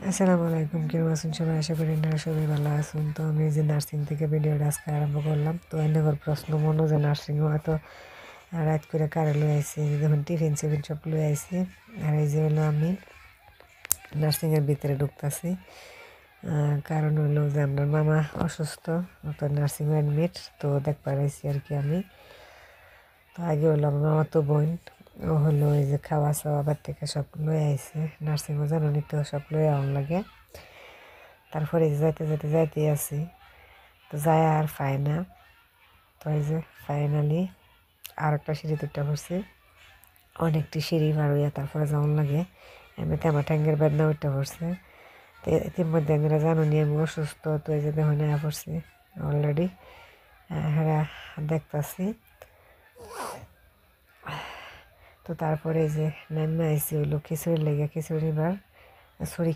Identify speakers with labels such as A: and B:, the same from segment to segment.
A: আসসালামু আলাইকুম, কেমন আছেন সবাই? আশা করি আপনারা সবাই ভালো আছেন। তো আমি এই যে নার্সিং থেকে ভিডিওটা আজকে আরম্ভ করলাম। তো এনেকর প্রশ্ন মনে যে নার্সিংও এত রাত করে কারে লই আইছি, যখন টিফিন সিফিন সব লই আইছি। আর এই যে হলো আমি নার্সিংয়ের ভিতরে ঢুকতেছি। কারণ হলো যে আমার মামা অসুস্থ, তো নার্সিং অ্যাডমিট, তো দেখবার আইছি আর কি আমি। তো আগে হলো আমার মামা তো বোন, ও হলো এই যে খাওয়া চাওয়া বার থেকে সব লই আইছে। নার্সিংও জানি তো সব লই আউন লাগে। তারপরে যাইতে যাইতে যাইতে আছি, তো যায় আর পাই না। তো এই যে ফাইনালি আর একটা সিঁড়ি তুলতে পারছি, অনেকটি সিঁড়ি পার হইয়া তারপরে যাওয়ান লাগে। এমনিতে আমার ঠ্যাঙ্গের বেদনা উঠতে পড়ছে। তো ইতিমধ্যে আপনারা জানুনি আমি অসুস্থ, তো এই যে দেখুন আয়া পড়ছি অলরেডি। হ্যাঁ, দেখতেছি। তো তারপরে এই যে নামে আইসি হইলো খিচুড়ি লেগে, খিচুড়ি বার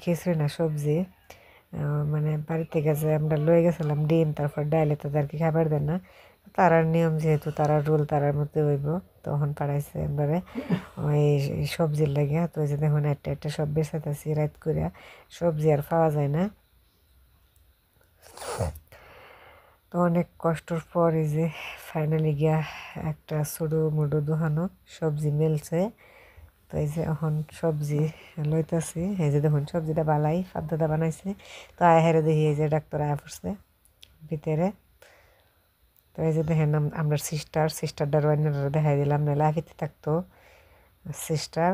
A: খিচুড়ি না সবজি, মানে বাড়ি থেকে যে আমরা লয়ে গেছিলাম ডিম, তারপর ডাইলে তো আর কি খাবার দেন না। তারার নিয়ম যেহেতু, তারার রোল তারার মধ্যে হইব, তখন পাঠাইছে একবারে ওই সবজির লাগে। তো ওই যে দেখুন একটা একটা সব বেসাইতেছি রাত করে, সবজি আর পাওয়া যায় না। তো অনেক কষ্টর পর এই যে ফাইনালি গিয়া একটা ছোটো মোটো দোকানো সবজি মিলছে। তো এই যে এখন সবজি লইতাছি। এই যে দেখুন সবজিটা বালাই ফাদ্দাদা বানাইছে। তো আয় হেরে দেখি এই যে ডাক্তার আয়া পড়ছে ভিতরে। তো এই যে দেখেন আমরা সিস্টারটা রোয়ান্নারা দেখাই দিলাম, নাহলে আফিতে থাকতো সিস্টার।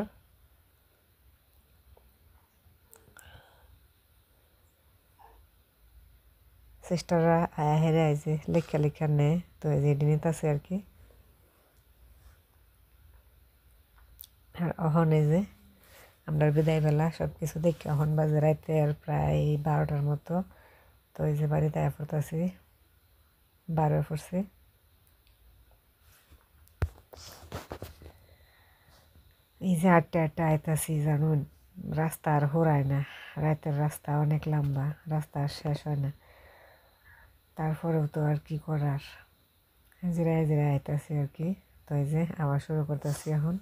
A: সিস্টাররা আয়া হেরে এই যে লেখা লেখা নেয়, তো এই যে এটি নিতেছে আর কি। আর অহন এই যে আমরা বিদায়বেলা সব কিছু দেখি, অহন বাজে রাইতে আর প্রায় 12টার মতো। তো এই যে বাড়িতে আয়া পড়তেছি, বার হয়ে পড়ছি। এই যে আটটা আটটা আইতাছি জানুন, রাস্তা আর হোরায় না। রাতের রাস্তা অনেক লম্বা, রাস্তা আর শেষ হয় না। তারপরেও তো আর কি করার, জিরায় জিরায় আইতাছি আর কি। তো এই যে আবার শুরু করতেছি এখন।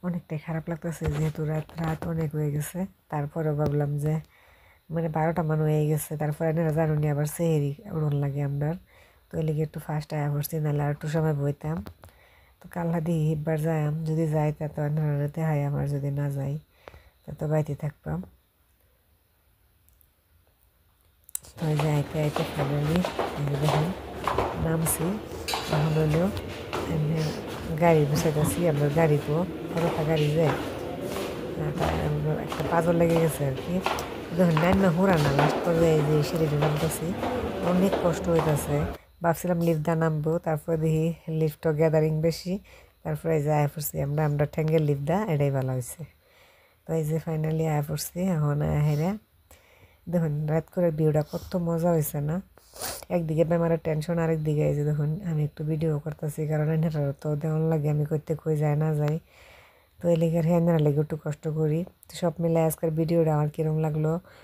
A: অনেকটাই খারাপ লাগতেছে যেহেতু রাত রাত অনেক হয়ে গেছে। তারপরেও ভাবলাম যে মানে 12টা মান হয়ে গেছে, তারপরে না জানুনি আবার সেহেরি উড়ন লাগে আপনার। তো এই লিগে একটু ফার্স্ট আয়া পড়ছি, নাহলে আর একটু সময় বইতাম। তো কাল্লা দিয়ে হিববার যাইম, যদি যাই তা তো আন্ধারাতে হাই, আমার যদি না যাই তা তো বাড়িতে থাকতাম। তো এই যে আইতে আইতে ফাইনালি দেখুন নামছি। এখন হইলেও গাড়ি বসাইতেছি, আমরা গাড়ি তো একটা গাড়ি যায়, একটা পাজর লেগে গেছে আর কি। দেখুন নাইমা হুরা না, লাস্ট পর্যায়ে এই যে সিঁড়িটা নামতেছি, অনেক কষ্ট হইতেছে। ভাবছিলাম লিফট দা নামবো, তারপরে দেখি লিফটও গ্যাদারিং বেশি। তারপরে এই যে আয়া পড়ছি আমরা ঠ্যাঙ্গের লিফট দা, এটাই ভালো হয়েছে। তো এই যে ফাইনালি আয়া পড়ছি এখন হেরা। দেখুন রাত করে ভিউটা কত মজা হয়েছে না? একদিকে বেমারের টেনশন, আরেকদিকে এই যে দেখুন আমি একটু ভিডিও করতেছি, কারণ এনারা তো দেওয়ান লাগে আমি করতে কই যায় না যাই। তো এই লেগে হ্যাঁ লেগে একটু কষ্ট করি। তো সব মিলে আজকের ভিডিওটা আমার কীরকম লাগলো